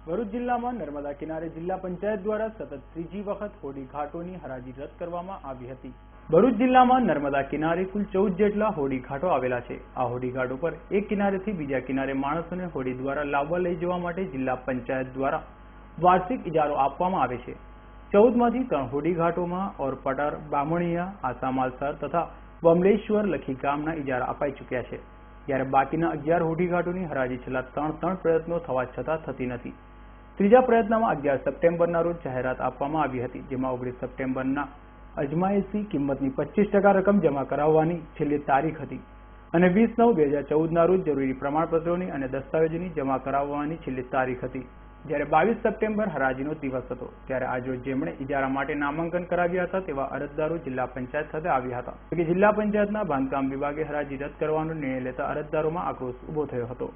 ભરૂચ જિલ્લામાં નર્મદા કિનારે જિલ્લા પંચાયત દ્વારા સતત ત્રીજી વખત હોડી ઘાટોની હરાજી રદ કરવામાં આવી હતી। ભરૂચ જિલ્લામાં નર્મદા કિનારે કુલ 14 જેટલા હોડી ઘાટો આવેલા છે। આ હોડી ઘાટો પર એક કિનારેથી બીજા કિનારે માણસોને હોડી દ્વારા લાવવા લઈ જવા માટે જિલ્લા પંચાયત દ્વારા વાર્ષિક ઇજારો આપવામાં આવે છે। 14 માંથી 3 હોડી ઘાટોમાં ઓરપટર, બામણિયા, આસામાલસર તથા બમલેશ્વર લખી ગામના ઇજારા અપાઈ ચૂક્યા છે, જ્યારે બાકીના 11 હોડી ઘાટોની હરાજી છેલ્લા 3 પ્રયત્નો થવા છતાં થતી નથી। ત્રીજા પ્રયત્નમાં 11 સપ્ટેમ્બરના રોજ જાહેરાત આપવામાં આવી હતી, જેમાં 19 સપ્ટેમ્બરના અજમાયશી કિંમતની 25% રકમ જમા કરાવવાની છેલ્લી તારીખ હતી અને 20/9/2014ના રોજ જરૂરી પ્રમાણપત્રોની અને દસ્તાવેજોની જમા કરાવવાની છેલ્લી તારીખ હતી। જ્યારે 22 સપ્ટેમ્બર હરાજીનો દિવસ હતો, ત્યારે આજરોજ જેમણે ઇજારા માટે નામાંકન કરાવ્યા હતા તેવા અરજદારો જિલ્લા પંચાયત ખાતે આવ્યા હતા, કે જિલ્લા પંચાયતના બાંધકામ વિભાગે હરાજી રદ કરવાનો નિર્ણય લેતા અરજદારોમાં આક્રોશ ઉભો થયો હતો।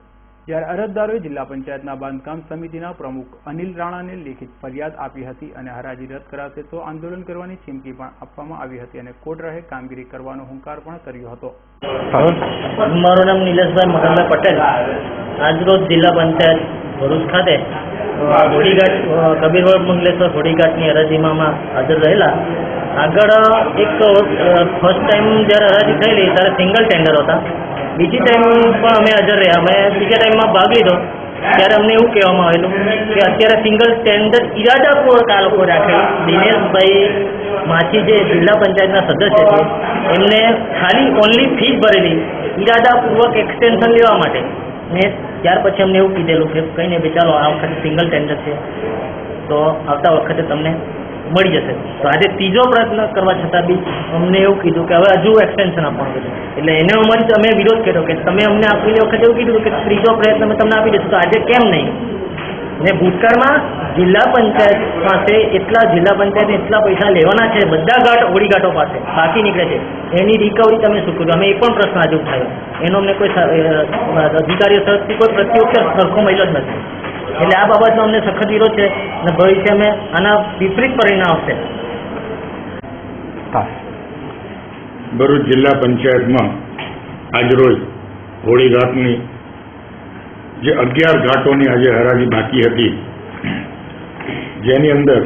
જ્યારે અરજદારોએ જિલ્લા પંચાયતના બાંધકામ સમિતિના પ્રમુખ અનિલ રાણાને લેખિત ફરિયાદ આપી હતી અને હરાજી રદ કરાશે તો આંદોલન કરવાની ચીમકી પણ આપવામાં આવી હતી અને કોર્ટ રહે કામગીરી કરવાનો હુંકાર પણ કર્યો હતો। મારું નામ નિલેશભાઈ મગનભાઈ પટેલ। આજરોજ જિલ્લા પંચાયત ભરૂચ ખાતે હોડીઘાટ કબીરવડ મંગલેશ્વર હોડીઘાટની હરાજીમાં હાજર રહેલા। આગળ એક ફર્સ્ટ ટાઈમ જ્યારે હરાજી થયેલી ત્યારે સિંગલ ટેન્ડર હતા, બીજી ટાઈમ પણ અમે હાજર રહ્યા। અમે બીજા ટાઈમમાં ભાગ લીધો ત્યારે અમને એવું કહેવામાં આવેલું કે અત્યારે સિંગલ ટેન્ડર ઇરાદાપૂર્વક આ લોકો રાખેલું। દિનેશભાઈ માછી જે જિલ્લા પંચાયતના સદસ્ય છે એમને ખાલી ઓનલી ફીસ ભરેલી ઇરાદાપૂર્વક એક્સટેન્શન લેવા માટે, ને ત્યાર પછી અમને એવું કીધેલું કે કંઈ નહીં ભાઈ, ચાલો આ વખતે સિંગલ ટેન્ડર છે તો આવતા વખતે તમને મળી જશે। તો આજે ત્રીજો પ્રયત્ન કરવા છતાં બી અમને એવું કીધું કે હવે હજુ એક્સટેન્શન આપવાનું છે, એટલે એને અમે વિરોધ કર્યો કે તમે અમને આપેલી વખતે એવું કીધું કે ત્રીજો પ્રયત્ન અમે તમને આપી દઈશું, તો આજે કેમ નહીં? ને ભૂતકાળમાં જિલ્લા પંચાયત પાસે જિલ્લા પંચાયતને એટલા પૈસા લેવાના છે, બધા હોડીઘાટો પાસે બાકી નીકળે છે, એની રિકવરી તમે શું કર્યું? અમે એ પણ પ્રશ્ન આજે ઉઠાવ્યો, એનો અમને કોઈ અધિકારીઓ તરફથી કોઈ પ્રત્યુત્તર સરખો મળ્યો જ નથી। એટલે આ બાબતનો અમને સખત વિરોધ છે અને ભવિષ્યમાં આના વિપરીત પરિણામ આવશે। ભરૂચ જિલ્લા પંચાયતમાં આજરોજ હોડીઘાટની જે 11 ઘાટોની આજે હરાજી બાકી હતી, જેની અંદર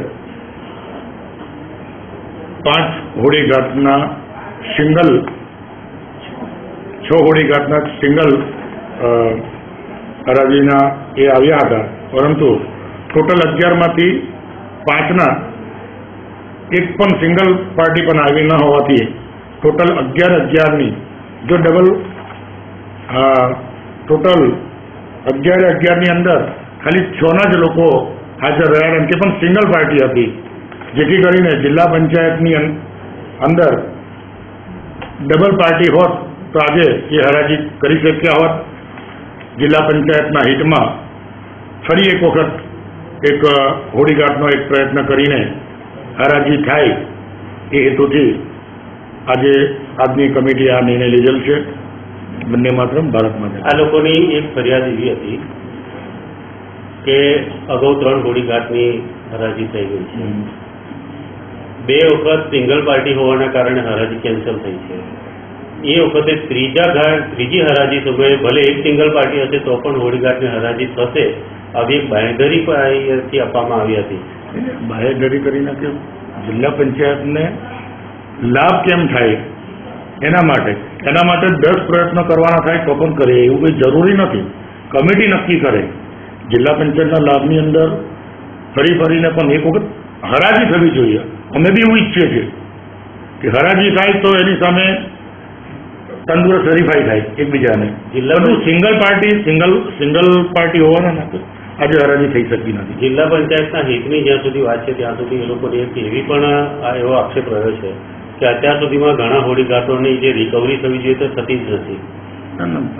5 હોડીઘાટના સિંગલ 6 હોડીઘાટના સિંગલ હરાજીના એ આવ્યા હતા, પરંતુ ટોટલ 11માંથી 5ના એક પણ સિંગલ પાર્ટી પણ આવી ન હોવાથી ટોટલ 11ની જો ડબલ ટોટલ 11ની અંદર ખાલી 6ના જ લોકો હાજર રહ્યા અને તે પણ સિંગલ પાર્ટી હતી, જેથી કરીને જિલ્લા પંચાયતની અંદર ડબલ પાર્ટી હોત તો આજે એ હરાજી કરી શક્યા હોત। જિલ્લા પંચાયતના હિતમાં ફરી એક વખત એક હોડીઘાટનો એક પ્રયત્ન કરીને હરાજી થાય એ હેતુથી આજે આજની કમિટી આ નિર્ણય લીધેલ છે। બંને માત્ર ભારત માટે આ લોકોની એક ફરિયાદ એવી હતી કે અગાઉ 3 હોડીઘાટની હરાજી થઈ ગઈ છે, 2 વખત સિંગલ પાર્ટી હોવાના કારણે હરાજી કેન્સલ થઈ છે। એ વખતે ત્રીજી હરાજી સમયે ભલે એક સિંગલ પાર્ટી હશે તો પણ હોડીઘાટની હરાજી થશે, આવી એક બાંહેધરી થી આપવામાં આવી હતી। બાંહેધરી કરીને કે જિલ્લા પંચાયતને લાભ કેમ થાય એના માટે 10 પ્રયત્નો કરવાના થાય તો પણ કરે, એવું કંઈ જરૂરી નથી। કમિટી નક્કી કરે। જિલ્લા પંચાયતના લાભની અંદર ફરીને પણ એક વખત હરાજી થવી જોઈએ। અમે બી એવું ઈચ્છીએ છીએ કે હરાજી થાય તો એની સામે તંદુરસ્ત વેરીફાઈ થાય એકબીજાને। બધું સિંગલ પાર્ટી હોવાના નાતે આજે હરાજી થઈ શકતી નથી। જિલ્લા પંચાયતના હિતની જ્યાં સુધી વાત છે ત્યાં સુધી એ લોકોને એક એવી પણ એવો આક્ષેપ રહ્યો છે કે અત્યાર સુધીમાં ઘણા હોડીઘાટોની જે રિકવરી થવી જોઈએ તો થતી જ નથી।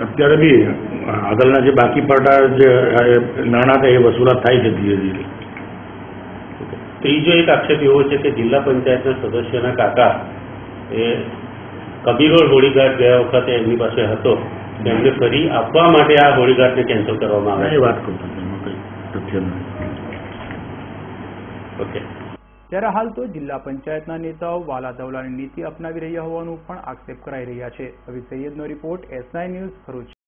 અત્યારે બી આગળના જે બાકી પડતા જે નાણાં હતા એ વસૂલાત થાય છે ધીરે ધીરે। ત્રીજો એક આક્ષેપ એવો છે કે જિલ્લા પંચાયતના સદસ્યના કાકા એ કબીરવડ હોડીઘાટ ગયા વખતે એમની પાસે હતો, એમને ફરી આપવા માટે આ હોડીઘાટને કેન્સલ કરવામાં આવે। એ વાત કરતો એમાં કંઈ તથ્ય નથી। ઓકે। ત્યારે હાલ તો જિલ્લા પંચાયતના નેતાઓ વાલા દવલાની નીતિ અપનાવી રહ્યા હોવાનું પણ આક્ષેપ કરાઈ રહ્યા છે। અભિ સૈયદનો રિપોર્ટ, S9 ન્યૂઝ, ભરૂચ।